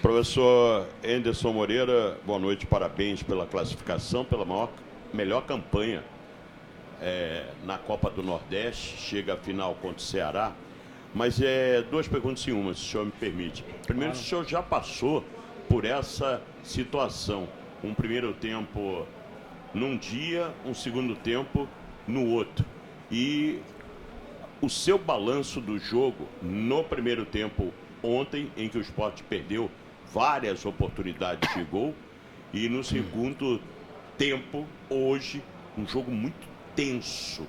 Professor Anderson Moreira, boa noite, parabéns pela classificação, pela melhor campanha na Copa do Nordeste, chega à final contra o Ceará. Mas duas perguntas em uma, se o senhor me permite. Primeiro, se o senhor já passou por essa situação, um primeiro tempo num dia, um segundo tempo no outro. E o seu balanço do jogo no primeiro tempo ontem, em que o Sport perdeu várias oportunidades de gol, e no segundo tempo, hoje, um jogo muito tenso.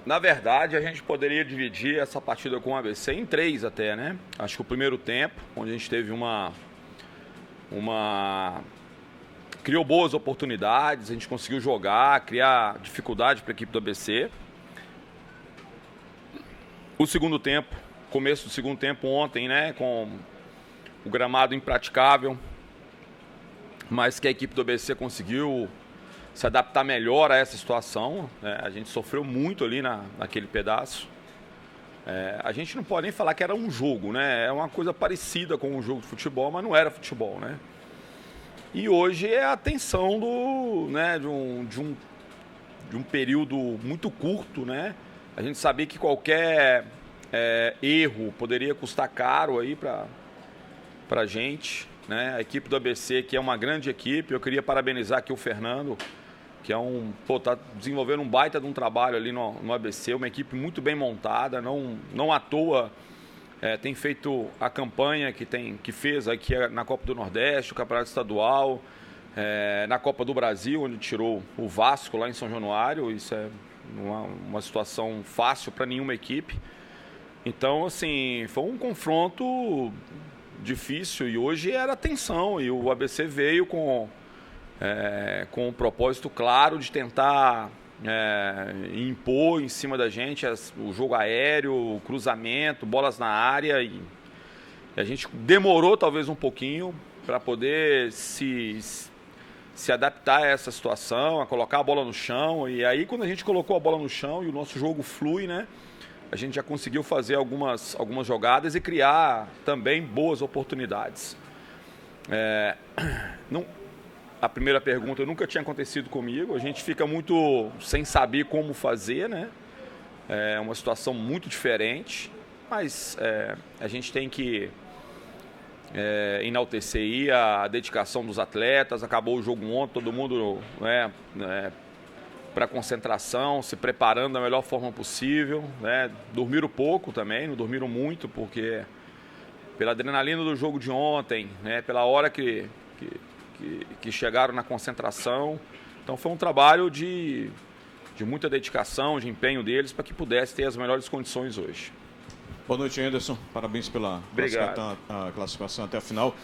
Na verdade, a gente poderia dividir essa partida com o ABC em 3 até, né? Acho que o primeiro tempo, onde a gente teve criou boas oportunidades, a gente conseguiu jogar, criar dificuldade para a equipe do ABC. O segundo tempo, começo do segundo tempo ontem, né? Com o gramado impraticável, mas que a equipe do ABC conseguiu se adaptar melhor a essa situação. A gente sofreu muito ali naquele pedaço. A gente não pode nem falar que era um jogo, né? É uma coisa parecida com um jogo de futebol, mas não era futebol, né? E hoje é a tensão de um período muito curto, né? A gente sabia que qualquer erro poderia custar caro aí para a gente, né? A equipe do ABC, que é uma grande equipe, eu queria parabenizar aqui o Fernando, que tá desenvolvendo um baita de um trabalho ali no ABC, uma equipe muito bem montada, não à toa tem feito a campanha que fez aqui na Copa do Nordeste, o Campeonato Estadual, na Copa do Brasil, onde tirou o Vasco lá em São Januário. Isso é uma situação fácil para nenhuma equipe. Então, assim, foi um confronto difícil e hoje era tensão, e o ABC veio com um propósito claro de tentar impor em cima da gente o jogo aéreo, o cruzamento, bolas na área, e a gente demorou talvez um pouquinho para poder se adaptar a essa situação, a colocar a bola no chão. E aí, quando a gente colocou a bola no chão e o nosso jogo flui, né, a gente já conseguiu fazer algumas jogadas e criar também boas oportunidades. A primeira pergunta nunca tinha acontecido comigo, a gente fica muito sem saber como fazer, né? É uma situação muito diferente, mas a gente tem que enaltecer aí a dedicação dos atletas. Acabou o jogo ontem, todo mundo para concentração, se preparando da melhor forma possível, né? Dormiram pouco também, não dormiram muito, porque pela adrenalina do jogo de ontem, né? Pela hora que chegaram na concentração. Então foi um trabalho de muita dedicação, de empenho deles, para que pudesse ter as melhores condições hoje. Boa noite, Anderson. Parabéns pela classificação até a final.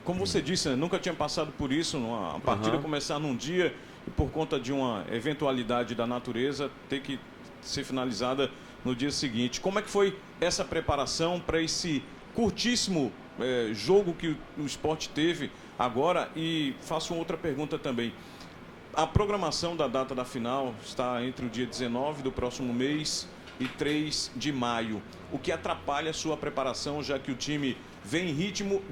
Como você disse, né, nunca tinha passado por isso, uma partida começar num dia e por conta de uma eventualidade da natureza ter que ser finalizada no dia seguinte. Como é que foi essa preparação para esse curtíssimo jogo que o Sport teve agora? E faço outra pergunta também. A programação da data da final está entre o dia 19 do próximo mês e 3 de maio. O que atrapalha a sua preparação, já que o time vem em ritmo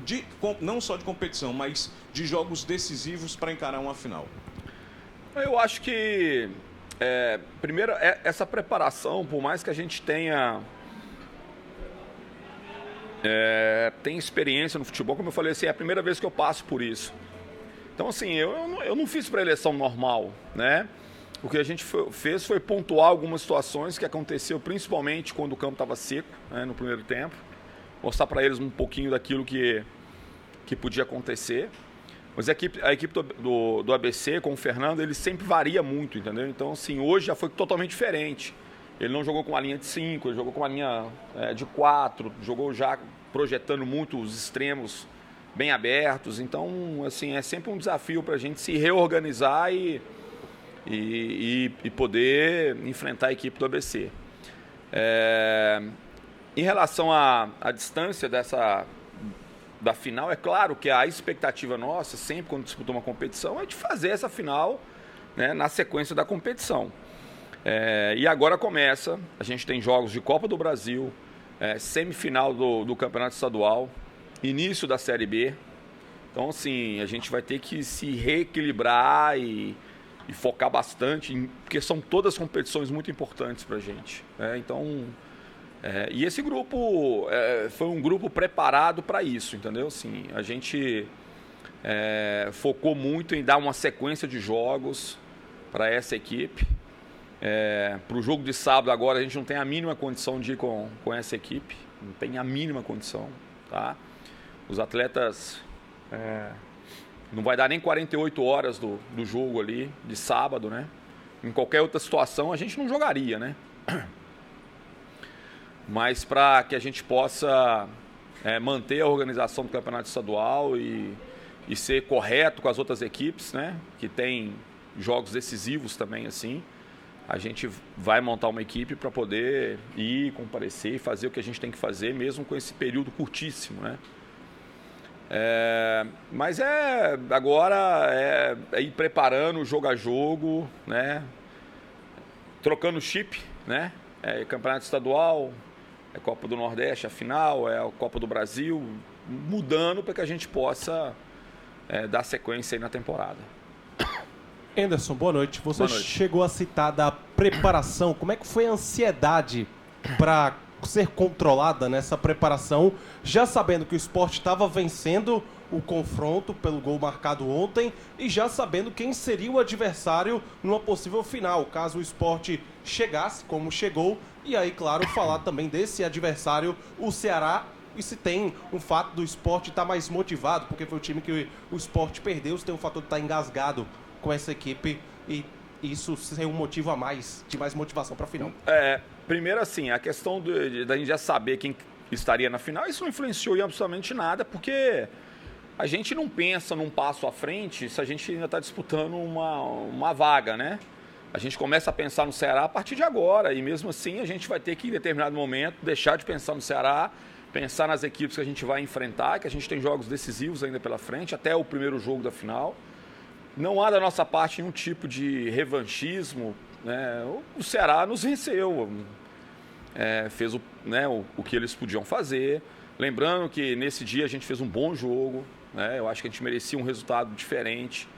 não só de competição, mas de jogos decisivos para encarar uma final? Eu acho que, primeiro, essa preparação, por mais que a gente tenha experiência no futebol, como eu falei, assim, é a primeira vez que eu passo por isso. Então, assim, eu não fiz pré-eleição normal, né? O que a gente fez foi pontuar algumas situações que aconteceu, principalmente quando o campo estava seco, né, no primeiro tempo. Mostrar para eles um pouquinho daquilo que podia acontecer. Mas a equipe do ABC, com o Fernando, ele sempre varia muito, entendeu? Então, assim, hoje já foi totalmente diferente. Ele não jogou com uma linha de 5, ele jogou com uma linha de 4, jogou já projetando muito os extremos bem abertos. Então, assim, é sempre um desafio para a gente se reorganizar e poder enfrentar a equipe do ABC. Em relação à distância da final, é claro que a expectativa nossa, sempre quando disputa uma competição, é de fazer essa final, né, na sequência da competição. E agora começa, a gente tem jogos de Copa do Brasil, semifinal do Campeonato Estadual, início da Série B. Então, assim, a gente vai ter que se reequilibrar e focar bastante, porque são todas competições muito importantes para a gente. Então, e esse grupo foi um grupo preparado para isso, entendeu? Assim, a gente focou muito em dar uma sequência de jogos para essa equipe. Para o jogo de sábado agora, a gente não tem a mínima condição de ir com essa equipe, não tem a mínima condição, tá? Os atletas... não vai dar nem 48 horas do jogo ali, de sábado, né? Em qualquer outra situação a gente não jogaria, né? Mas para que a gente possa manter a organização do campeonato estadual e ser correto com as outras equipes, né? Que tem jogos decisivos também, assim, a gente vai montar uma equipe para poder ir, comparecer e fazer o que a gente tem que fazer, mesmo com esse período curtíssimo, né? Mas agora ir preparando jogo a jogo, né? Trocando chip, né? Campeonato estadual, Copa do Nordeste, a final, a Copa do Brasil, mudando para que a gente possa dar sequência aí na temporada. Anderson, boa noite. Você Boa noite. chegou a citar da preparação. Como é que foi a ansiedade para ser controlada nessa preparação, já sabendo que o Sport estava vencendo o confronto pelo gol marcado ontem e já sabendo quem seria o adversário numa possível final, caso o Sport chegasse como chegou, e aí, claro, falar também desse adversário, o Ceará, e se tem um fato do Sport estar mais motivado, porque foi o time que o Sport perdeu, se tem um fator de estar engasgado com essa equipe e isso ser um motivo a mais, de mais motivação para a final. Primeiro, assim, a questão da gente já saber quem estaria na final, isso não influenciou em absolutamente nada, porque a gente não pensa num passo à frente se a gente ainda está disputando uma vaga, né? A gente começa a pensar no Ceará a partir de agora, e mesmo assim a gente vai ter que, em determinado momento, deixar de pensar no Ceará, pensar nas equipes que a gente vai enfrentar, que a gente tem jogos decisivos ainda pela frente, até o primeiro jogo da final. Não há da nossa parte nenhum tipo de revanchismo, né? O Ceará nos venceu, fez o que eles podiam fazer. Lembrando que nesse dia a gente fez um bom jogo, né? Eu acho que a gente merecia um resultado diferente.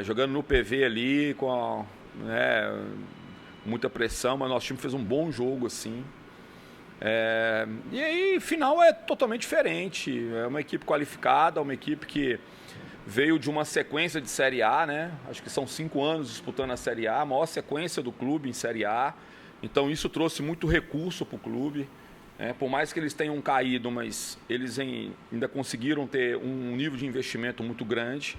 Jogando no PV ali, com muita pressão, mas nosso time fez um bom jogo, assim. E aí, final é totalmente diferente. É uma equipe qualificada, uma equipe que veio de uma sequência de Série A, né? Acho que são 5 anos disputando a Série A, a maior sequência do clube em Série A. Então isso trouxe muito recurso para o clube. Por mais que eles tenham caído, mas eles ainda conseguiram ter um nível de investimento muito grande.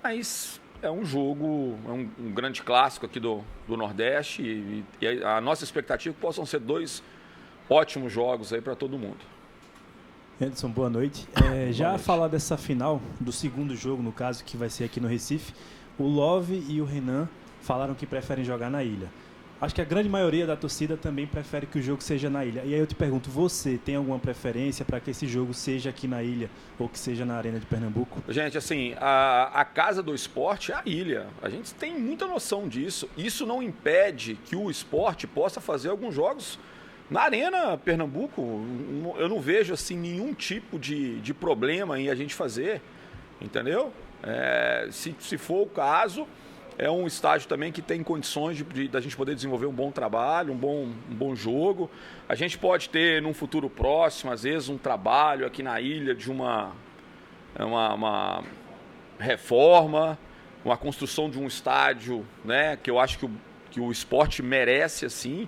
Mas é um jogo, um grande clássico aqui do Nordeste e a nossa expectativa é que possam ser 2 ótimos jogos aí para todo mundo. Anderson, boa noite. Já falar dessa final, do segundo jogo, no caso, que vai ser aqui no Recife, o Love e o Renan falaram que preferem jogar na ilha. Acho que a grande maioria da torcida também prefere que o jogo seja na ilha. E aí eu te pergunto, você tem alguma preferência para que esse jogo seja aqui na ilha ou que seja na Arena de Pernambuco? Gente, assim, a casa do esporte é a ilha. A gente tem muita noção disso. Isso não impede que o esporte possa fazer alguns jogos na Arena Pernambuco. Eu não vejo assim nenhum tipo de problema em a gente fazer, entendeu? Se for o caso, é um estádio também que tem condições da gente poder desenvolver um bom trabalho, um bom jogo. A gente pode ter, num futuro próximo, às vezes, um trabalho aqui na ilha de uma reforma, uma construção de um estádio, né, que eu acho que o esporte merece, assim.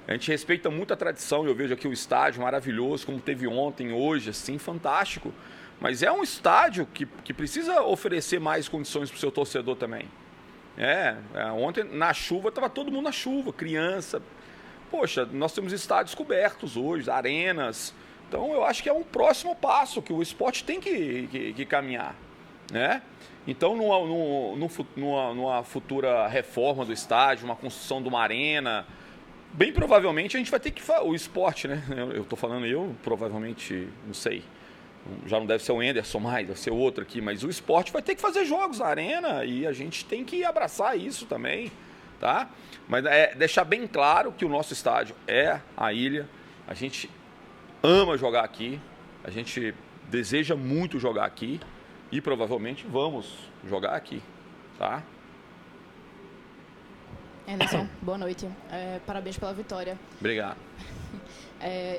A gente respeita muito a tradição, eu vejo aqui o estádio maravilhoso, como teve ontem, hoje, assim, fantástico. Mas é um estádio que precisa oferecer mais condições para o seu torcedor também. Ontem, na chuva, estava todo mundo na chuva, criança. Poxa, nós temos estádios cobertos hoje, arenas. Então, eu acho que é um próximo passo que o esporte tem que caminhar, né? Então, numa futura reforma do estádio, uma construção de uma arena, bem provavelmente a gente vai ter que... O esporte, né? Eu estou falando provavelmente, não sei, já não deve ser o Anderson mais, deve ser outro aqui, mas o esporte vai ter que fazer jogos na arena e a gente tem que abraçar isso também, tá? Mas deixar bem claro que o nosso estádio é a ilha, a gente ama jogar aqui, a gente deseja muito jogar aqui e provavelmente vamos jogar aqui, tá? Anderson, boa noite. Parabéns pela vitória. Obrigado.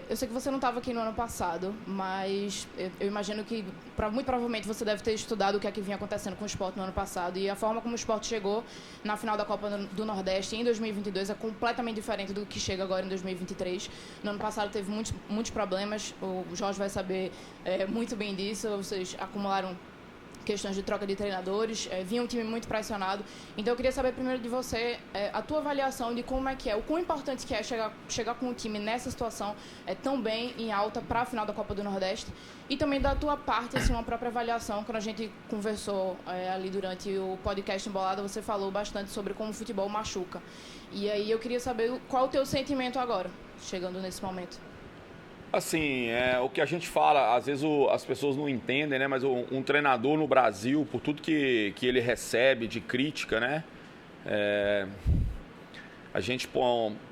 Eu sei que você não estava aqui no ano passado, mas eu imagino que muito provavelmente você deve ter estudado o que é que vinha acontecendo com o Sport no ano passado, e a forma como o Sport chegou na final da Copa do Nordeste em 2022 é completamente diferente do que chega agora em 2023. No ano passado teve muitos problemas, o Jorge vai saber muito bem disso, vocês acumularam questões de troca de treinadores, vinha um time muito pressionado. Então eu queria saber primeiro de você a tua avaliação de como é que o quão importante que é chegar com o time nessa situação tão bem em alta para a final da Copa do Nordeste, e também da tua parte, assim, uma própria avaliação. Quando a gente conversou ali durante o podcast Embolada, você falou bastante sobre como o futebol machuca. E aí eu queria saber qual é o teu sentimento agora, chegando nesse momento. Assim, o que a gente fala, às vezes as pessoas não entendem, né? Mas um treinador no Brasil, por tudo que ele recebe de crítica, né? A gente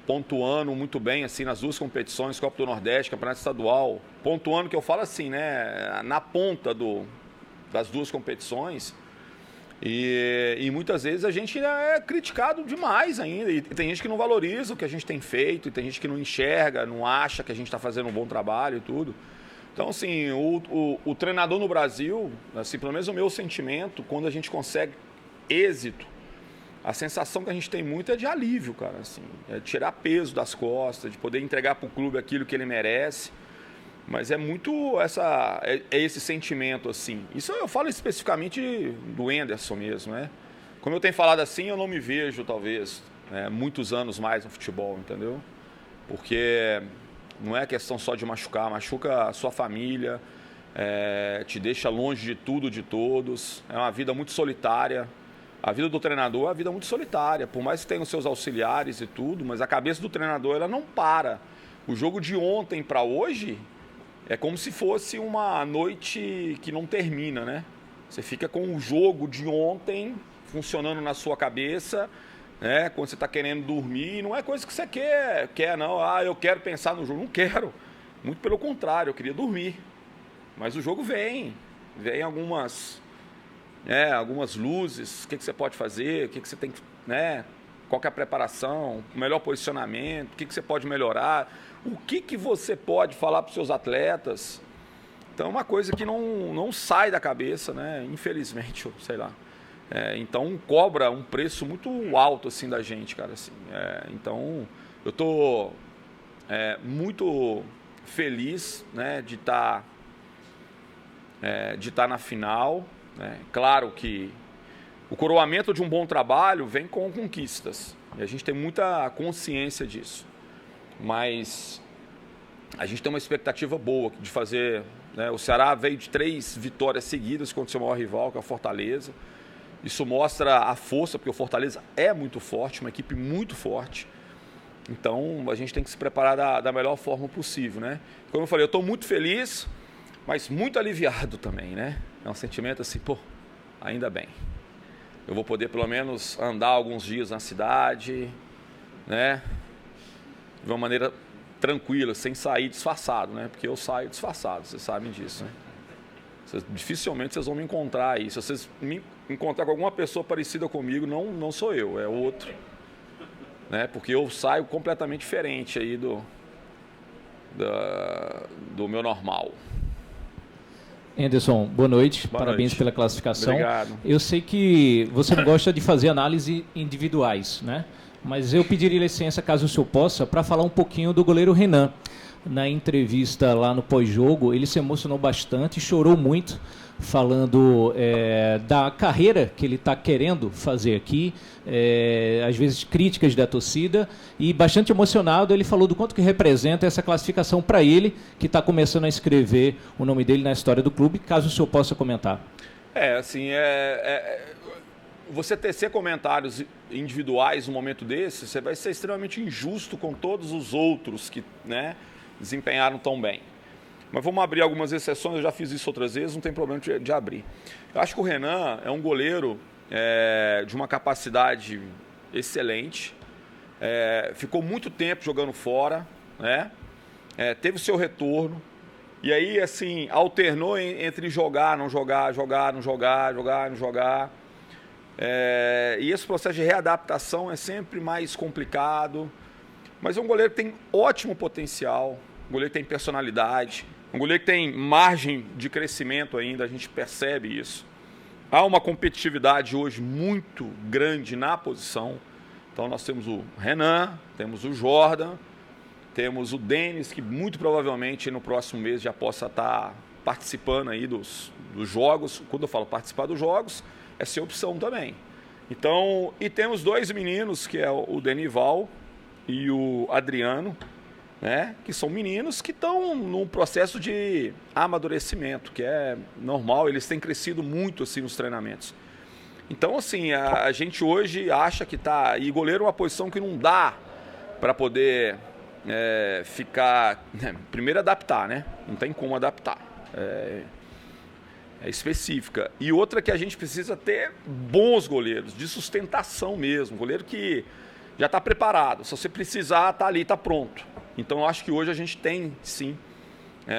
pontuando muito bem, assim, nas duas competições, Copa do Nordeste, Campeonato Estadual, pontuando, que eu falo assim, né? Na ponta das duas competições. E muitas vezes a gente é criticado demais ainda, e tem gente que não valoriza o que a gente tem feito, e tem gente que não enxerga, não acha que a gente está fazendo um bom trabalho e tudo. Então, assim, o treinador no Brasil, assim, pelo menos o meu sentimento, quando a gente consegue êxito, a sensação que a gente tem muito é de alívio, cara, assim, é tirar peso das costas, de poder entregar para o clube aquilo que ele merece. Mas é muito esse sentimento, assim. Isso eu falo especificamente do Anderson mesmo, né? Como eu tenho falado assim, eu não me vejo, talvez, muitos anos mais no futebol, entendeu? Porque não é questão só de machucar, machuca a sua família, te deixa longe de tudo, de todos. É uma vida muito solitária. A vida do treinador é uma vida muito solitária, por mais que tenha os seus auxiliares e tudo, mas a cabeça do treinador, ela não para. O jogo de ontem para hoje é como se fosse uma noite que não termina, né? Você fica com o jogo de ontem funcionando na sua cabeça, né? Quando você está querendo dormir, não é coisa que você quer não. Eu quero pensar no jogo. Não quero. Muito pelo contrário, eu queria dormir. Mas o jogo vem algumas luzes, o que você pode fazer, o que você tem que, né? Qual que é a preparação, o melhor posicionamento, o que você pode melhorar, o que você pode falar para os seus atletas. Então é uma coisa que não sai da cabeça, né? Infelizmente, sei lá. Então cobra um preço muito alto assim da gente, cara. Assim. Então eu estou muito feliz, né, de estar na final. Né? Claro que o coroamento de um bom trabalho vem com conquistas. E a gente tem muita consciência disso. Mas a gente tem uma expectativa boa de fazer... Né? O Ceará veio de 3 vitórias seguidas contra o seu maior rival, que é o Fortaleza. Isso mostra a força, porque o Fortaleza é muito forte, uma equipe muito forte. Então a gente tem que se preparar da melhor forma possível. Né? Como eu falei, eu estou muito feliz, mas muito aliviado também. Né? É um sentimento assim, ainda bem. Eu vou poder, pelo menos, andar alguns dias na cidade, né? De uma maneira tranquila, sem sair disfarçado, né? Porque eu saio disfarçado, vocês sabem disso, né? Dificilmente vocês vão me encontrar aí. Se vocês me encontrar com alguma pessoa parecida comigo, não sou eu, é outro. Né? Porque eu saio completamente diferente aí do meu normal. Anderson, boa noite. Boa Parabéns noite. pela classificação. Obrigado. Eu sei que você não gosta de fazer análises individuais, né? Mas eu pediria licença, caso o senhor possa, para falar um pouquinho do goleiro Renan. Na entrevista lá no pós-jogo, ele se emocionou bastante, chorou muito, falando da carreira que ele está querendo fazer aqui, às vezes críticas da torcida, e bastante emocionado ele falou do quanto que representa essa classificação para ele, que está começando a escrever o nome dele na história do clube, caso o senhor possa comentar. Você tecer comentários individuais num momento desse, você vai ser extremamente injusto com todos os outros que, né, desempenharam tão bem. Mas vamos abrir algumas exceções, eu já fiz isso outras vezes, não tem problema de abrir. Eu acho que o Renan é um goleiro de uma capacidade excelente, ficou muito tempo jogando fora, né? teve o seu retorno. E aí, assim, alternou entre jogar, não jogar, jogar, não jogar, jogar, não jogar. E esse processo de readaptação é sempre mais complicado. Mas é um goleiro que tem ótimo potencial, um goleiro que tem personalidade, um goleiro que tem margem de crescimento ainda, a gente percebe isso. Há uma competitividade hoje muito grande na posição. Então nós temos o Renan, temos o Jordan, temos o Denis, que muito provavelmente no próximo mês já possa estar participando aí dos jogos. Quando eu falo participar dos jogos, é ser opção também. Então, e temos 2 meninos, que é o Denival e o Adriano, né, que são meninos que estão num processo de amadurecimento, que é normal, eles têm crescido muito assim nos treinamentos. Então, assim, a gente hoje acha que tá... E goleiro é uma posição que não dá para poder ficar... Primeiro, adaptar, né? Não tem como adaptar. É específica. E outra que a gente precisa ter bons goleiros, de sustentação mesmo. Goleiro que já está preparado. Se você precisar, está ali, está pronto. Então, eu acho que hoje a gente tem, sim,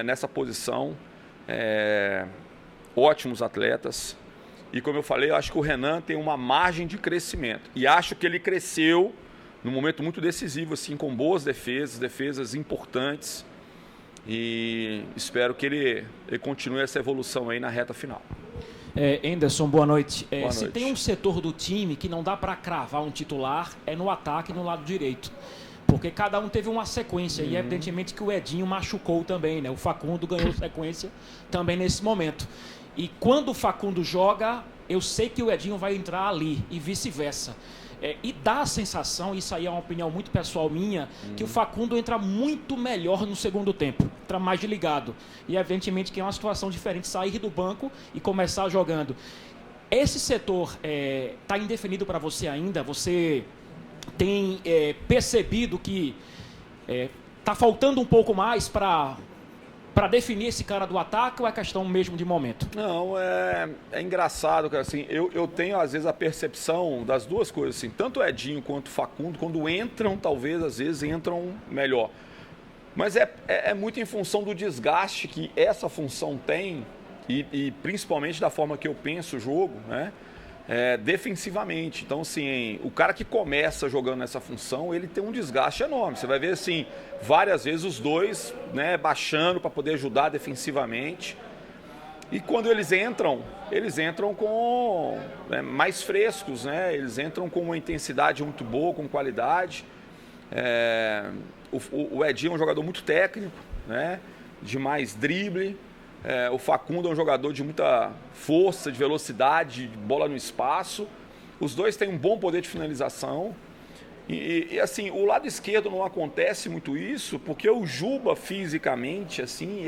nessa posição, ótimos atletas. E como eu falei, eu acho que o Renan tem uma margem de crescimento. E acho que ele cresceu num momento muito decisivo, assim, com boas defesas importantes. E espero que ele continue essa evolução aí na reta final. Anderson, boa noite. Boa se noite. tem um setor do time que não dá para cravar um titular, é no ataque, no lado direito. Porque cada um teve uma sequência e evidentemente que o Edinho machucou também, né? O Facundo ganhou sequência também nesse momento. E quando o Facundo joga, eu sei que o Edinho vai entrar ali e vice-versa. E dá a sensação, isso aí é uma opinião muito pessoal minha, que o Facundo entra muito melhor no segundo tempo, entra mais ligado. E evidentemente que é uma situação diferente sair do banco e começar jogando. Esse setor está indefinido para você ainda? Você tem percebido que está faltando um pouco mais para definir esse cara do ataque ou é questão mesmo de momento? Não, é engraçado, cara, assim, eu tenho às vezes a percepção das duas coisas, assim, tanto o Edinho quanto o Facundo, quando entram, talvez às vezes entram melhor. Mas é muito em função do desgaste que essa função tem e principalmente da forma que eu penso o jogo, né? Defensivamente. Então, assim, o cara que começa jogando nessa função, ele tem um desgaste enorme. Você vai ver, assim, várias vezes os dois, né, baixando para poder ajudar defensivamente. E quando eles entram com mais frescos, né? Eles entram com uma intensidade muito boa, com qualidade. O Edinho é um jogador muito técnico, né? De mais drible. O Facundo é um jogador de muita força, de velocidade, de bola no espaço. Os dois têm um bom poder de finalização. E assim, o lado esquerdo não acontece muito isso, porque o Juba, fisicamente, assim,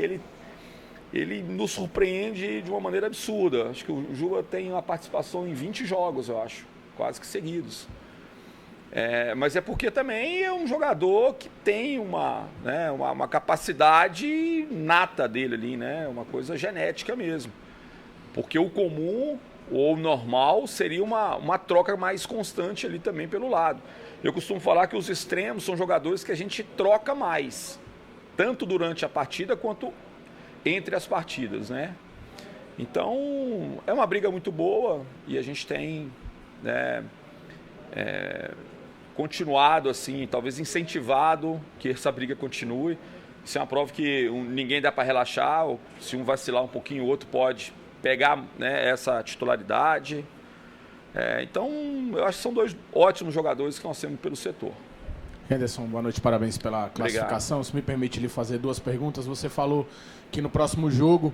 ele nos surpreende de uma maneira absurda. Acho que o Juba tem uma participação em 20 jogos, eu acho, quase que seguidos. Mas é porque também é um jogador que tem uma capacidade nata dele ali, né? Uma coisa genética mesmo. Porque o comum ou o normal seria uma troca mais constante ali também pelo lado. Eu costumo falar que os extremos são jogadores que a gente troca mais, tanto durante a partida quanto entre as partidas, né? Então, é uma briga muito boa e a gente tem, né, continuado assim, talvez incentivado que essa briga continue. Isso é uma prova que ninguém dá para relaxar, ou se um vacilar um pouquinho, o outro pode pegar, né, essa titularidade. Então, eu acho que são dois ótimos jogadores que nós temos pelo setor. Anderson, boa noite, parabéns pela classificação. Obrigado. Se me permite lhe fazer 2 perguntas. Você falou que no próximo jogo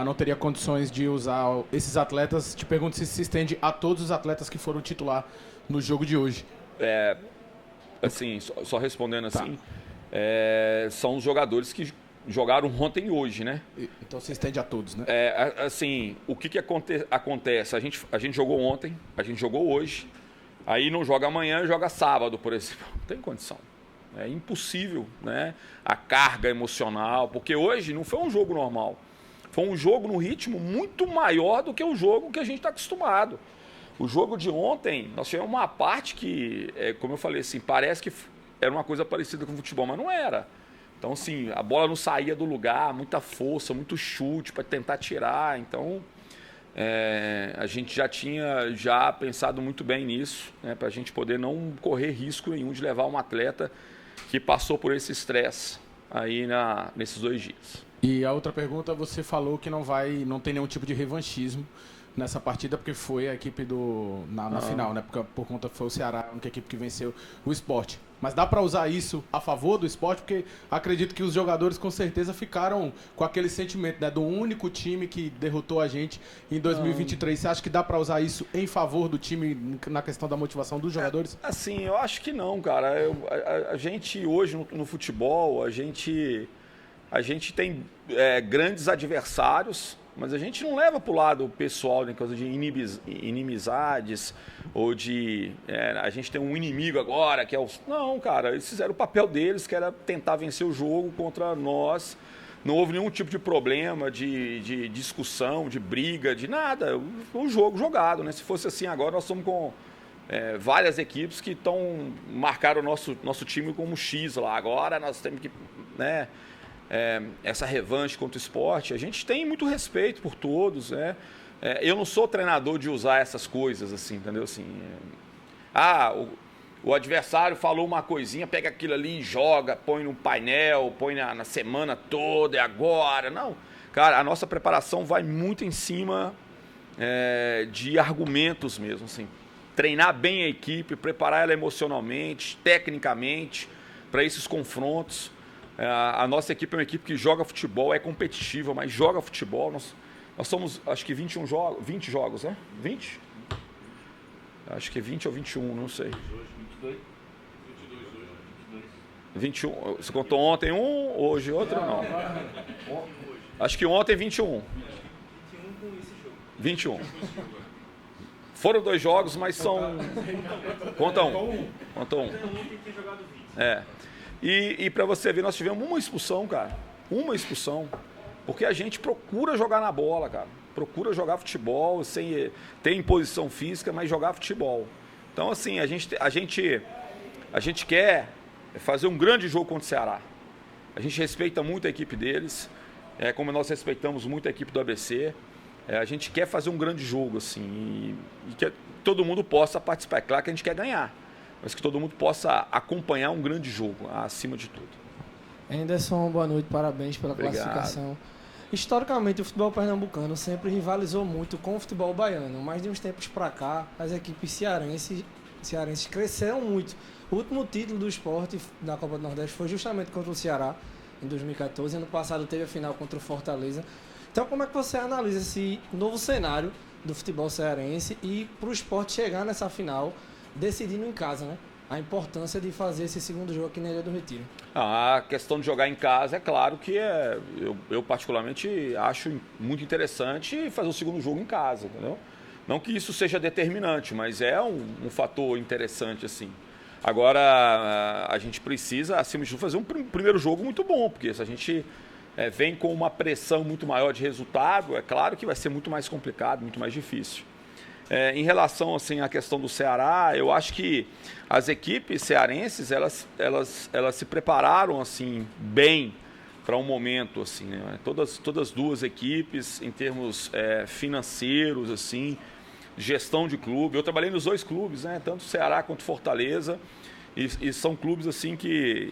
não teria condições de usar esses atletas. Te pergunto se estende a todos os atletas que foram titular no jogo de hoje. Assim, só respondendo assim, são os jogadores que jogaram ontem e hoje, né? Então se estende a todos, né? Assim, o que acontece? A gente jogou ontem, a gente jogou hoje, aí não joga amanhã, joga sábado, por exemplo. Não tem condição. É impossível, né? A carga emocional, porque hoje não foi um jogo normal. Foi um jogo no ritmo muito maior do que o jogo que a gente está acostumado. O jogo de ontem, nós tivemos uma parte que, como eu falei assim, parece que era uma coisa parecida com o futebol, mas não era. Então, assim, a bola não saía do lugar, muita força, muito chute para tentar tirar. Então, a gente já tinha pensado muito bem nisso, né, para a gente poder não correr risco nenhum de levar um atleta que passou por esse estresse aí nesses 2 dias. E a outra pergunta, você falou que não tem nenhum tipo de revanchismo nessa partida, porque foi a equipe na final, né? Por conta foi o Ceará, a única equipe que venceu o Sport. Mas dá para usar isso a favor do Sport, porque acredito que os jogadores com certeza ficaram com aquele sentimento, né, do único time que derrotou a gente em 2023. Você acha que dá para usar isso em favor do time na questão da motivação dos jogadores? Assim, eu acho que não, cara. A gente hoje no futebol, a gente tem grandes adversários, mas a gente não leva para o lado pessoal, né, coisa de inimizades ou de a gente tem um inimigo agora que é o... Não, cara, eles fizeram o papel deles, que era tentar vencer o jogo contra nós. Não houve nenhum tipo de problema, de discussão, de briga, de nada. Foi um jogo jogado, né? Se fosse assim agora, nós estamos com várias equipes que marcaram o nosso time como X lá. Agora nós temos que... né, essa revanche contra o Sport, a gente tem muito respeito por todos, né? Eu não sou treinador de usar essas coisas, assim, entendeu? Assim, o adversário falou uma coisinha, pega aquilo ali e joga, põe no painel, põe na semana toda, é agora. Não, cara, a nossa preparação vai muito em cima de argumentos mesmo, assim. Treinar bem a equipe, preparar ela emocionalmente, tecnicamente, para esses confrontos. A nossa equipe é uma equipe que joga futebol, é competitiva, mas joga futebol. Nós somos, acho que 20 jogos, né? 20? Acho que é 20 ou 21, não sei. 21. Você contou ontem um, hoje outro? Não. Acho que ontem 21. 21. Foram 2 jogos, mas são... Conta um. E para você ver, nós tivemos uma expulsão, cara. Uma expulsão. Porque a gente procura jogar na bola, cara. Procura jogar futebol, sem ter imposição física, mas jogar futebol. Então, assim, a gente quer fazer um grande jogo contra o Ceará. A gente respeita muito a equipe deles, como nós respeitamos muito a equipe do ABC. A gente quer fazer um grande jogo, assim, e que todo mundo possa participar. É claro que a gente quer ganhar, mas que todo mundo possa acompanhar um grande jogo, acima de tudo. Anderson, boa noite, parabéns pela Obrigado. classificação. Historicamente, o futebol pernambucano sempre rivalizou muito com o futebol baiano, mas de uns tempos para cá, as equipes cearenses cresceram muito. O último título do Sport da Copa do Nordeste foi justamente contra o Ceará, em 2014. Ano passado teve a final contra o Fortaleza. Então, como é que você analisa esse novo cenário do futebol cearense e para o Sport chegar nessa final decidindo em casa, né? A importância de fazer esse segundo jogo aqui na Ilha do Retiro. A questão de jogar em casa, é claro que eu particularmente acho muito interessante fazer o segundo jogo em casa, entendeu? Não que isso seja determinante, mas é um fator interessante, assim. Agora, a gente precisa, acima de tudo, fazer um primeiro jogo muito bom, porque se a gente vem com uma pressão muito maior de resultado, é claro que vai ser muito mais complicado, muito mais difícil. Em relação assim, à questão do Ceará, eu acho que as equipes cearenses elas se prepararam assim, bem para um momento. Assim, né? Todas duas equipes, em termos financeiros, assim, gestão de clube. Eu trabalhei nos 2 clubes, né? Tanto Ceará quanto Fortaleza, e são clubes assim, que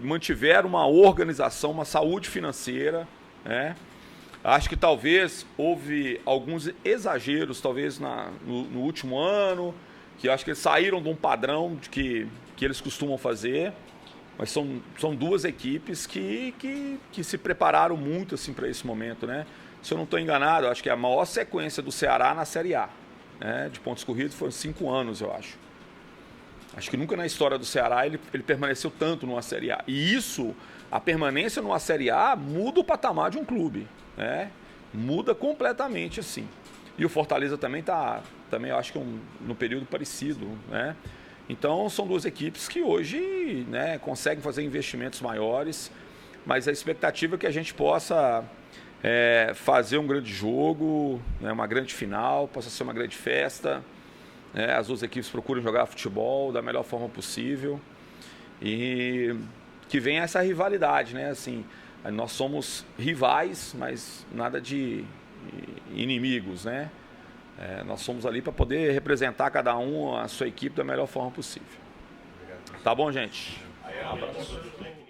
mantiveram uma organização, uma saúde financeira, né? Acho que talvez houve alguns exageros, talvez no último ano, que acho que eles saíram de um padrão que eles costumam fazer, mas são 2 equipes que se prepararam muito assim, para esse momento, né? Se eu não estou enganado, acho que a maior sequência do Ceará na Série A, né, de pontos corridos, foram 5 anos, eu acho. Acho que nunca na história do Ceará ele permaneceu tanto numa Série A. E isso, a permanência numa Série A, muda o patamar de um clube. Muda completamente assim. E o Fortaleza também eu acho que no período parecido, né? Então são 2 equipes que hoje, né, conseguem fazer investimentos maiores, mas a expectativa é que a gente possa fazer um grande jogo, né, uma grande final, possa ser uma grande festa, as 2 equipes procuram jogar futebol da melhor forma possível e que venha essa rivalidade, né? Assim, nós somos rivais, mas nada de inimigos, né? Nós somos ali para poder representar cada um, a sua equipe da melhor forma possível. Tá bom, gente? Um abraço.